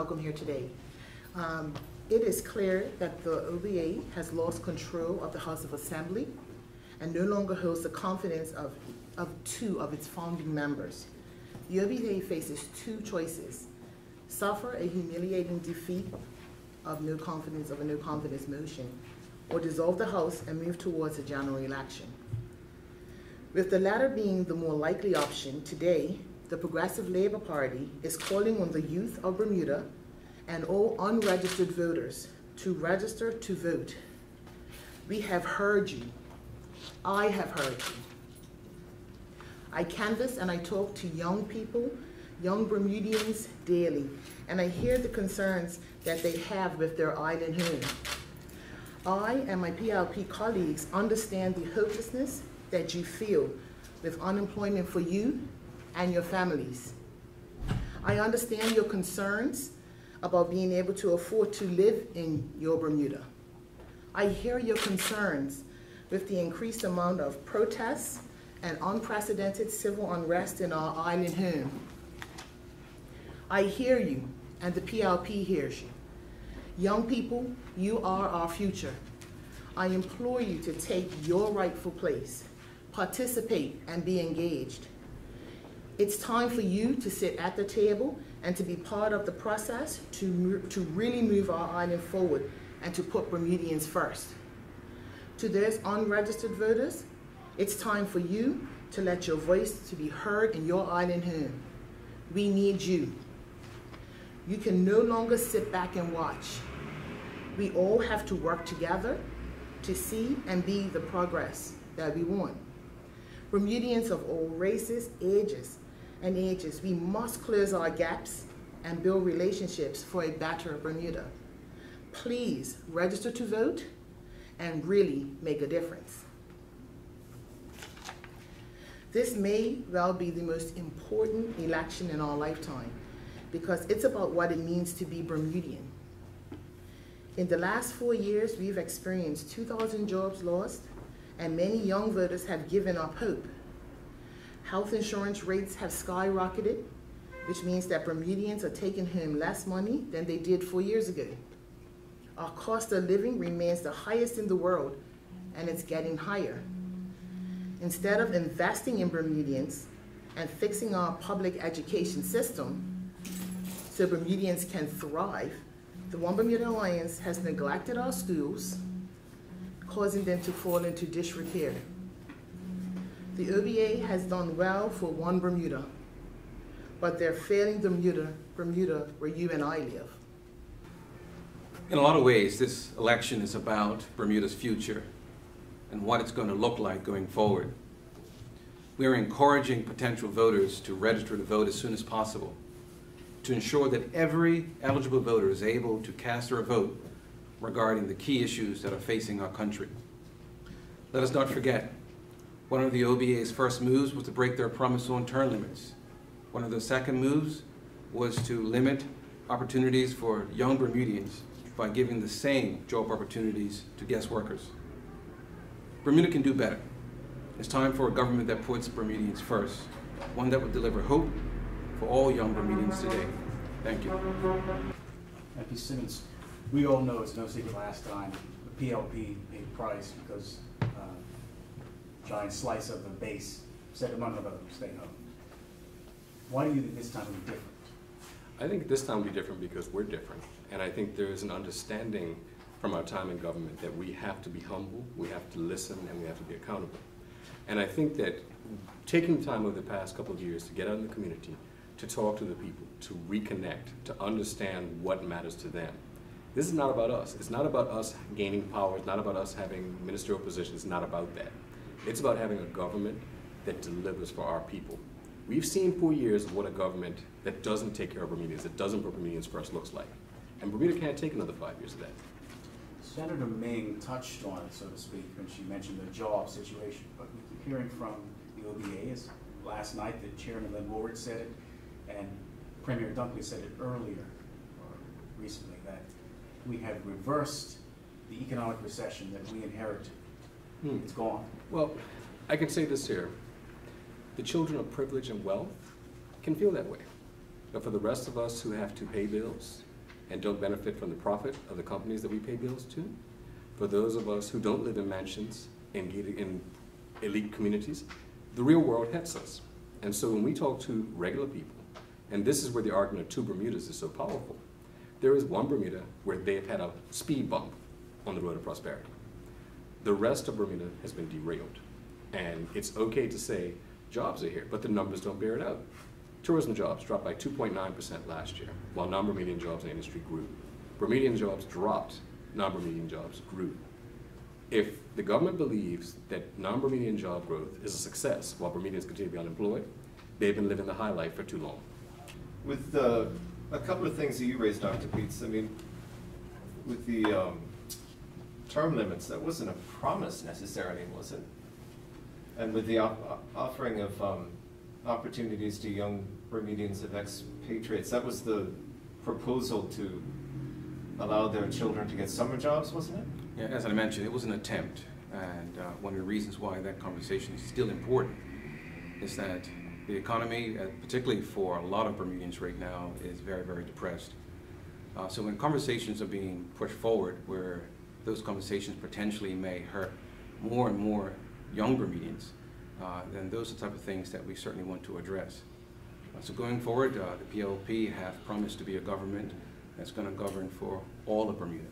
welcome here today. It is clear that the OBA has lost control of the House of Assembly and no longer holds the confidence of two of its founding members. The OBA faces two choices: suffer a humiliating defeat of a no confidence motion, or dissolve the House and move towards a general election. With the latter being the more likely option, today, the Progressive Labour Party is calling on the youth of Bermuda and all unregistered voters to register to vote. We have heard you. I have heard you. I canvass and I talk to young people, young Bermudians daily, and I hear the concerns that they have with their island home. I and my PLP colleagues understand the hopelessness that you feel with unemployment for you and your families. I understand your concerns about being able to afford to live in your Bermuda. I hear your concerns with the increased amount of protests and unprecedented civil unrest in our island home. I hear you, and the PLP hears you. Young people, you are our future. I implore you to take your rightful place, participate, and be engaged. It's time for you to sit at the table and to be part of the process to really move our island forward and to put Bermudians first. To those unregistered voters, it's time for you to let your voice to be heard in your island home. We need you. You can no longer sit back and watch. We all have to work together to see and be the progress that we want. Bermudians of all races, ages, we must close our gaps and build relationships for a better Bermuda. Please register to vote and really make a difference. This may well be the most important election in our lifetime because it's about what it means to be Bermudian. In the last 4 years, we've experienced 2,000 jobs lost, and many young voters have given up hope. Health insurance rates have skyrocketed, which means that Bermudians are taking home less money than they did 4 years ago. Our cost of living remains the highest in the world, and it's getting higher. Instead of investing in Bermudians and fixing our public education system so Bermudians can thrive, the One Bermuda Alliance has neglected our schools, causing them to fall into disrepair. The OBA has done well for One Bermuda, but they're failing Bermuda where you and I live. In a lot of ways, this election is about Bermuda's future and what it's going to look like going forward. We are encouraging potential voters to register to vote as soon as possible to ensure that every eligible voter is able to cast their vote regarding the key issues that are facing our country. Let us not forget, one of the OBA's first moves was to break their promise on term limits. One of the second moves was to limit opportunities for young Bermudians by giving the same job opportunities to guest workers. Bermuda can do better. It's time for a government that puts Bermudians first, one that would deliver hope for all young Bermudians today. Thank you. MP Simmons, we all know it's no secret last time the PLP paid a price because a giant slice of the base said among others, stay home. Why do you think this time will be different? I think this time will be different because we're different. And I think there is an understanding from our time in government that we have to be humble, we have to listen, and we have to be accountable. And I think that taking time over the past couple of years to get out in the community, to talk to the people, to reconnect, to understand what matters to them. This is not about us. It's not about us gaining power. It's not about us having ministerial positions. It's not about that. It's about having a government that delivers for our people. We've seen 4 years of what a government that doesn't take care of Bermudians, that doesn't put Bermudians first looks like. And Bermuda can't take another 5 years of that. Senator Ming touched on it, so to speak, when she mentioned the job situation. But we keep hearing from the OBA, as last night that Chairman Lynn Woolridge said it, and Premier Dunkley said it earlier, or recently, that we have reversed the economic recession that we inherited. It's gone. Well, I can say this here. The children of privilege and wealth can feel that way. But for the rest of us who have to pay bills, and don't benefit from the profit of the companies that we pay bills to. For those of us who don't live in mansions in elite communities, the real world hits us. And so when we talk to regular people, and this is where the argument of two Bermudas is so powerful, there is one Bermuda where they have had a speed bump on the road of prosperity. The rest of Bermuda has been derailed. And it's okay to say jobs are here, but the numbers don't bear it out. Tourism jobs dropped by 2.9% last year, while non-Bermudian jobs in the industry grew. Bermudian jobs dropped, non-Bermudian jobs grew. If the government believes that non-Bermudian job growth is a success while Bermudians continue to be unemployed, they've been living the high life for too long. With a couple of things that you raised, Dr. Peets, I mean, with the term limits, that wasn't a promise necessarily, was it? And with the offering of opportunities to young Bermudians of expatriates, that was the proposal to allow their children to get summer jobs, wasn't it? Yeah, as I mentioned, it was an attempt, and one of the reasons why that conversation is still important is that the economy, particularly for a lot of Bermudians right now, is very, very depressed. So when conversations are being pushed forward where those conversations potentially may hurt more and more young Bermudians, then those are the type of things that we certainly want to address. So going forward, the PLP have promised to be a government that's going to govern for all of Bermuda.